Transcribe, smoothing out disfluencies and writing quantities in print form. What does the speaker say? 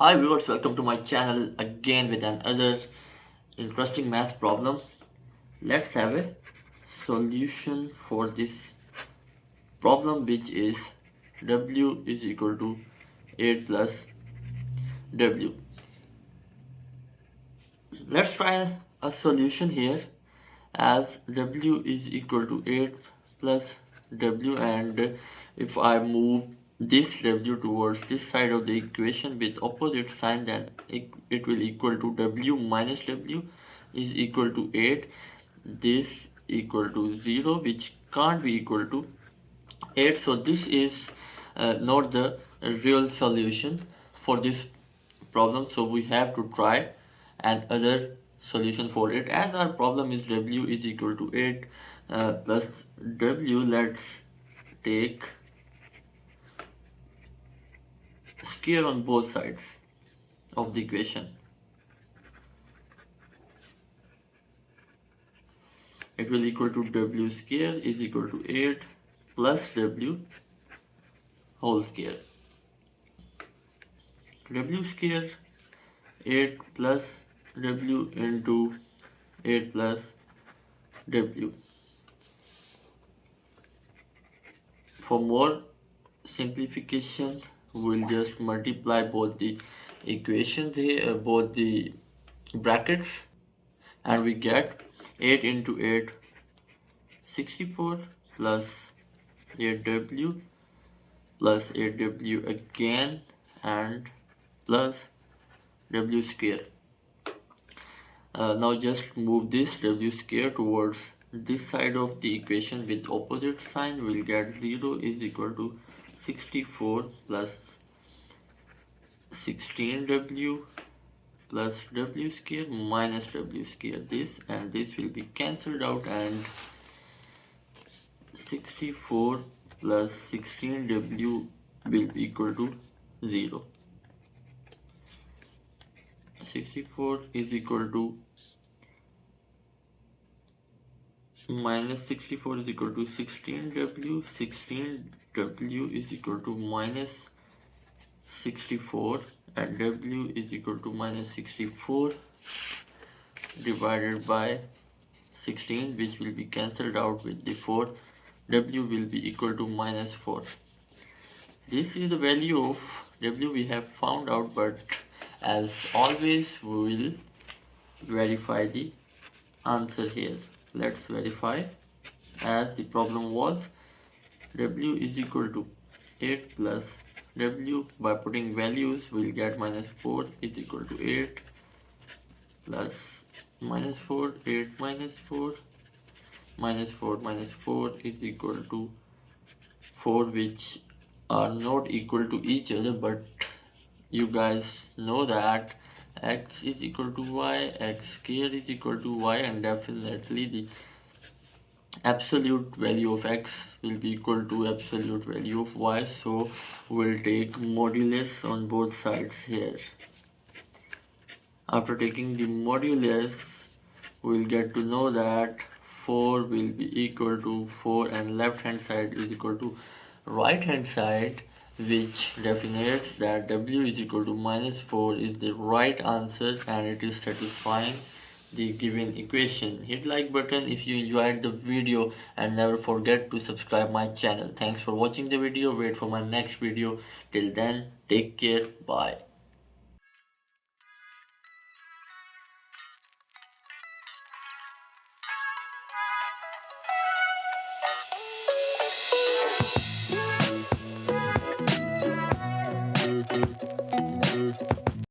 Hi viewers, welcome to my channel again with another interesting math problem. Let's have a solution for this problem, which is w is equal to 8 plus w. Let's try a solution here as w is equal to 8 plus w, and if I move this w towards this side of the equation with opposite sign, then it will equal to w minus w is equal to 8. This equal to 0, which can't be equal to 8, so this is not the real solution for this problem, so we have to try another solution for it. As our problem is w is equal to 8 plus w, let's take square on both sides of the equation. It will equal to w square is equal to 8 plus w whole square. W square 8 plus w into 8 plus w. For more simplification, we'll just multiply both the equations here, both the brackets, and we get 8 into 8 64 plus 8w plus 8w again and plus w square. Now just move this w square towards this side of the equation with opposite sign. We'll get 0 is equal to 64 plus 16w plus w square minus w square. This and this will be cancelled out, and 64 plus 16w will be equal to 0. 64 is equal to minus 64 is equal to 16w. 16w is equal to minus 64, and w is equal to minus 64 divided by 16, which will be cancelled out with the 4. W will be equal to minus 4. This is the value of w we have found out, but as always we will verify the answer here. Let's verify. As the problem was w is equal to 8 plus w, by putting values we'll get minus 4 is equal to 8 plus minus 4, 8 minus 4 minus 4 minus 4 is equal to 4, which are not equal to each other, but you guys know that x is equal to y, x square is equal to y, and definitely the absolute value of x will be equal to absolute value of y, so we'll take modulus on both sides here. After taking the modulus, we'll get to know that 4 will be equal to 4, and left hand side is equal to right hand side, which defines that w is equal to minus 4 is the right answer, and it is satisfying the given equation. Hit like button if you enjoyed the video, and never forget to subscribe my channel. Thanks for watching the video. Wait for my next video. Till then, take care. Bye.